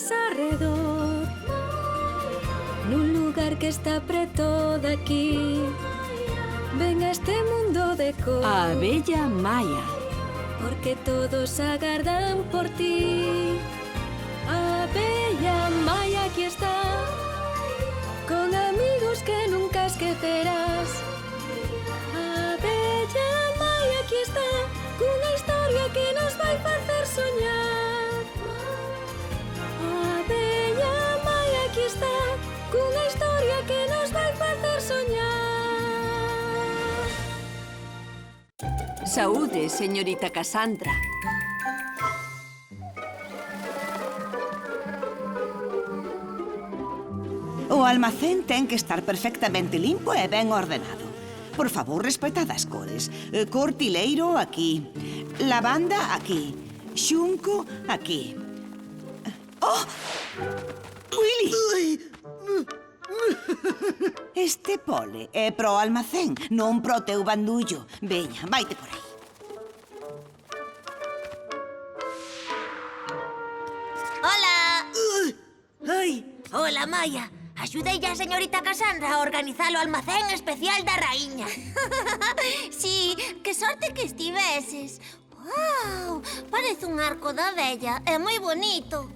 flores arredor, nun lugar que está preto daqui. Ven a este mundo de cor, A abella Maya. porque todos agardan por ti. A abella Maya aquí está, con amigos que nunca esquecerás. A abella Maya aquí está, cunha historia que nos vai facer soñar. A abella Maya aquí está, cunha historia que nos vai facer soñar. Saúde, señorita Cassandra. O almacén ten que estar perfectamente limpo e ben ordenado. Por favor, respetad as cores. Cortileiro aquí. Lavanda aquí. Xunco aquí. Oh! Willy! Este pole é pro almacén, non pro teu bandullo. Veña, vaite por aí. Hola! Ai! Hola, Maya. Axudei a señorita Cassandra a organizar o almacén especial da raíña. Sí, que sorte que estiveses. Uau, parece un arco da vella. É moi bonito.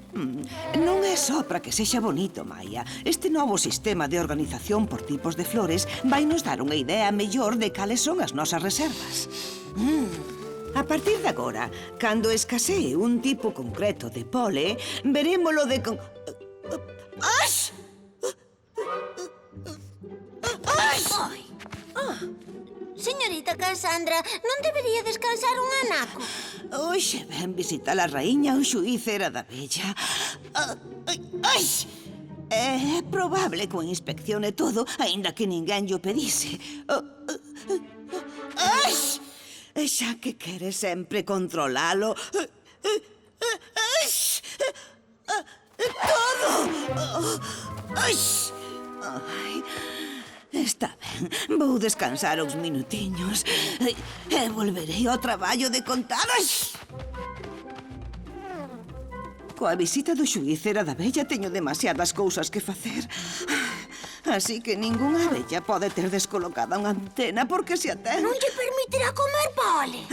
Non é só para que sexa bonito, Maya. Este novo sistema de organización por tipos de flores vai nos dar unha idea mellor de cales son as nosas reservas. A partir de agora, cando escasee un tipo concreto de pole, verémolo de con... Ax! Ai. Señorita Cassandra, non debería descansar un anaco? Oxe, ven visitar a raíña, o xuíz era da bella. Ai! É probable que o inspeccione todo, aínda que ninguén llo pedise. Ai! Xa que quere sempre controlalo. Ai! Todo! Ai! Ai! Está ben, vou descansar uns minutiños e volverei ao traballo de contar. Coa visita do xuíz era da bella teño demasiadas cousas que facer. Así que ningunha abella pode ter descolocada unha antena porque se a ten... Non lle permitirá comer pole.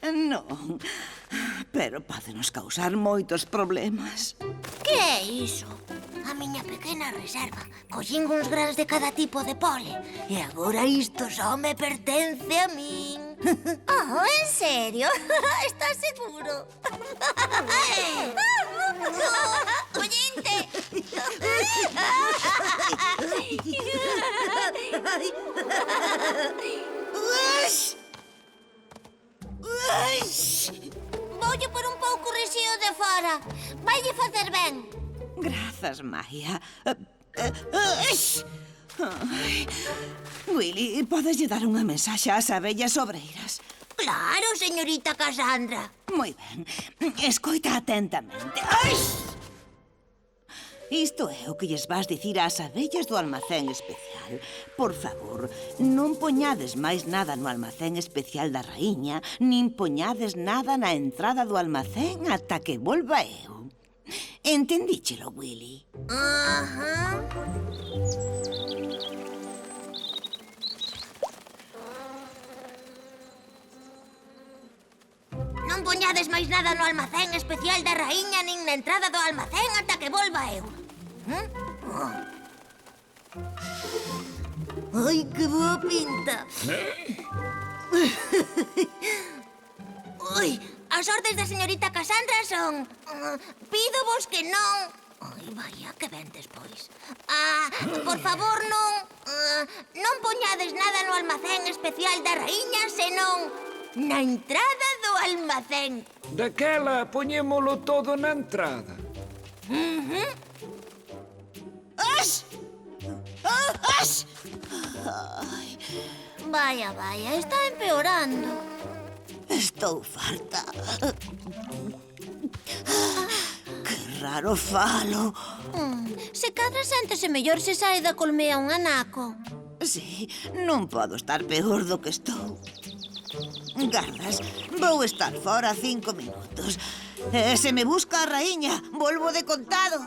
Non, pero pódenos causar moitos problemas. Que é iso? A miña pequena reserva. Collín uns grans de cada tipo de pole. E agora isto só me pertence a min. Oh, en serio? Estás seguro? Collinte! Voulle por un pouco rexío de fora. Vaille facer ben. Grazas, Maya. Willy, podeslle dar unha mensaxe ás abellas obreiras? Claro, señorita Cassandra. Moi ben. Escoita atentamente. Isto é o que lles vas dicir ás abellas do almacén especial. Por favor, non poñades máis nada no almacén especial da raíña, nin poñades nada na entrada do almacén ata que volva eu. Entendíchelo, Willy? Ajá. Non poñades máis nada no almacén especial da raíña nin na entrada do almacén ata que volva eu. Ai, que boa pinta. Ui, as ordes da señorita Cassandra son... Pídovos que non... Ai, vaya, que ven despois. Por favor, non... non poñades nada no almacén especial da raíña, senón... na entrada do almacén. Daquela poñémolo todo na entrada. Vaya, vaya, está empeorando. Estou farta. Que raro falo. Se cadra séntese mellor se sae da colmea un anaco. Sí, non podo estar peor do que estou. Gardas, vou estar fora 5 minutos. Se me busca a raíña, volvo de contado.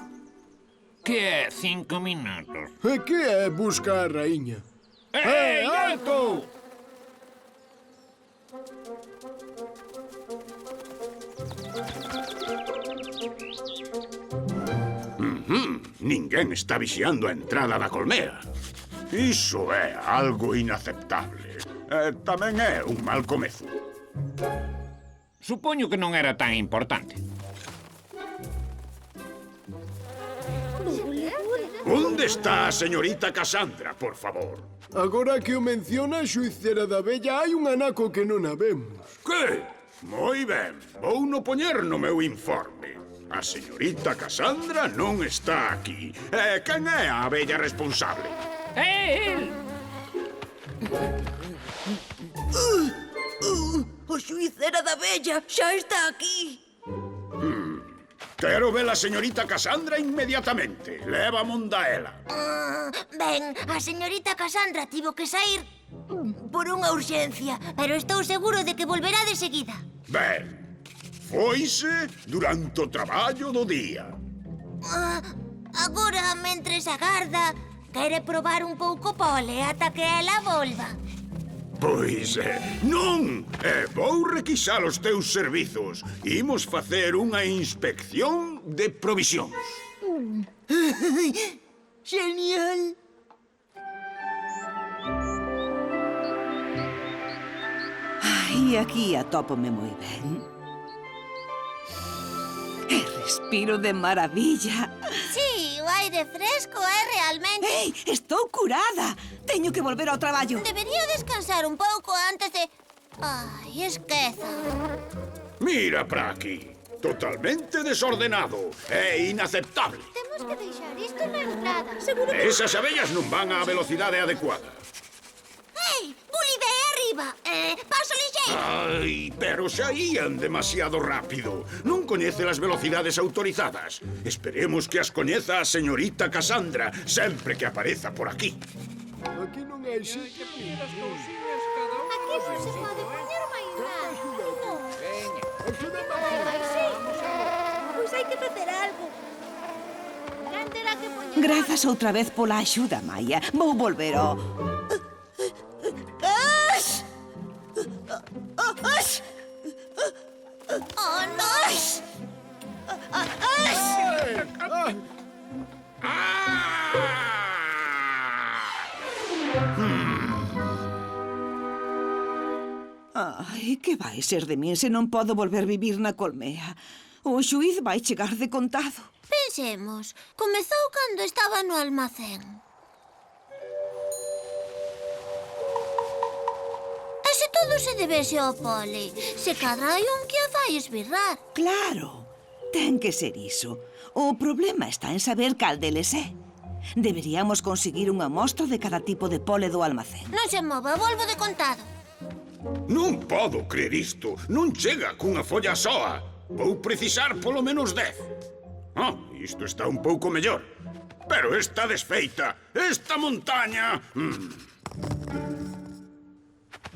Que é 5 minutos? E que é busca a raíña? Ei, alto! Ninguén está vixiando a entrada da colmea. Iso é algo inaceptable. Tamén é un mal comezo. Supoño que non era tan importante. Onde está a señorita Cassandra, por favor? Agora que o menciona, xuicera da Bella, hai un anaco que non a vemos. Que? Moi ben, vou no poñer no meu informe. A señorita Cassandra non está aquí. Quen é a abella responsable? É el! O xuicera da Bella xa está aquí. Quero ver a señorita Cassandra inmediatamente. Leva monda ela. Ben, a señorita Cassandra tivo que sair por unha urxencia, pero estou seguro de que volverá de seguida. Ben, foise durante o traballo do día. Agora, mentres agarda, quere probar un pouco pole ata que ela volva. Pois, non! Vou requisar os teus servizos. Imos facer unha inspección de provisións. Genial. Ai, aquí atópome moi ben. E respiro de maravilla. Sí, o aire fresco é realmente... Ei, estou curada. Teño que volver ao traballo. Debería descansar un pouco antes de... Ai, esqueza. Mira para aquí. Totalmente desordenado. É inaceptable. Temos que deixar isto na entrada. Seguro que... Esas abellas non van á velocidade adecuada. Ei, Bullive arriba. Paso lixeiro. Ai, pero xa ían demasiado rápido. Non coñece as velocidades autorizadas. Esperemos que as coñeza a señorita Cassandra sempre que apareza por aquí. Aquí non hai sitio. Aquí non se pode poñer máis nada. Pois hai que facer algo. Quen terá que poñer... Grazas outra vez pola axuda, Maia. Vou volver ao... Oh, non! Ai, que vai ser de min se non podo volver vivir na colmea? O xuíz vai chegar de contado. Pensemos, comezou cando estaba no almacén. E se todo se debese ao pole, se cadra hai un que a fai esbirrar. Claro, ten que ser iso. O problema está en saber cal deles é. Deberíamos conseguir unha mostra de cada tipo de pole do almacén. Non se mova, volvo de contado. Non podo crer isto. Non chega cunha folla soa. Vou precisar polo menos 10. Isto está un pouco mellor. Pero está desfeita. Esta montaña...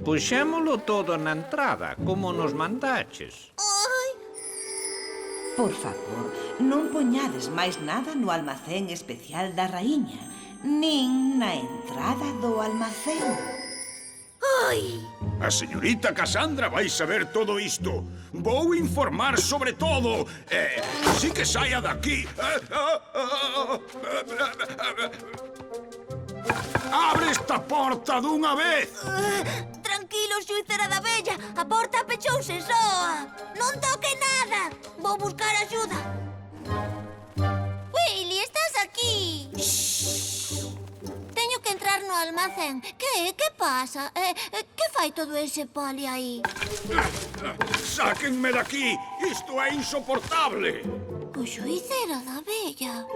Puxémolo todo na entrada, como nos mandaches. Ai, Por favor, non poñades máis nada no almacén especial da raíña, nin na entrada do almacén. ai. A señorita Cassandra vai saber todo isto. Vou informar sobre todo. Así que saia daqui. Abre esta porta dunha vez. Tranquilo, xuicera da Bella. A porta pechouse soa. Non toque nada. Vou buscar axuda. Willy, estás aquí. Teño que entrar no almacén. Que pasa? Que fai todo ese poli aí? Sáquenme daqui. Isto é insoportable. O xuicera da Bella.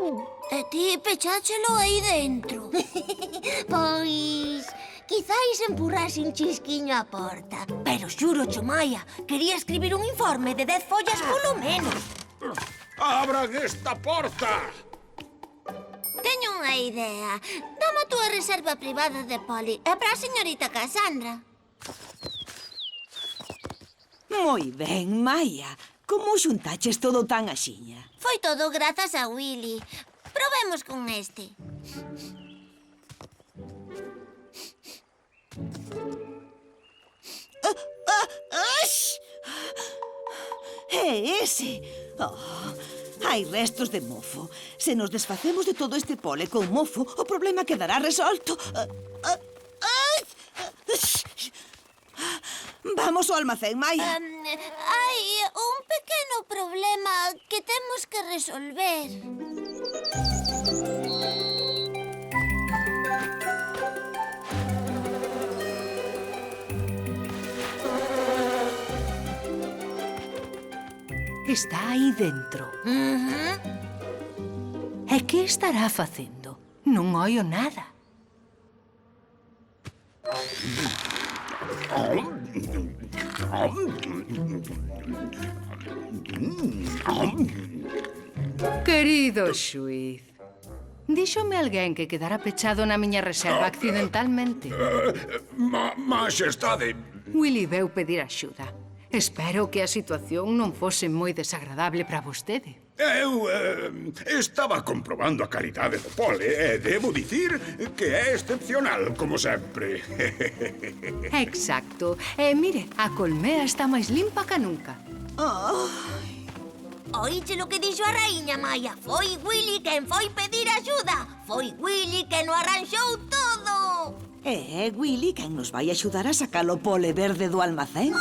E ti pecháchelo aí dentro. Pois... Quizáis empurrase un chisquiño á porta. Pero xuro, Maia, quería escribir un informe de 10 follas polo menos. Abran esta porta. Teño unha idea. Dame a túa reserva privada de poli. É para a señorita Cassandra. Moi ben, Maia. Como xuntaches todo tan axiña? Foi todo grazas a Willy. Probemos con este. É ese? Oh, hai restos de mofo. Se nos desfacemos de todo este pole con mofo, o problema quedará resolto. Vamos ao almacén, Maia. Hai un pequeno problema que temos que resolver. Está aí dentro. E que estará facendo? Non oio nada. Querido xuiz, díxome alguén que quedara pechado na miña reserva accidentalmente. Maxestade, Willy veu pedir axuda. Espero que a situación non fose moi desagradable para vostede. eu estaba comprobando a calidade do pole e debo dicir que é excepcional, como sempre. Exacto. E mire, a colmea está máis limpa que nunca. Oíche lo que dixo a raíña, Maia. Foi Willy quen foi pedir axuda. Foi Willy quen o arranxou todo. É Willy quen nos vai axudar a sacar o pole verde do almacén.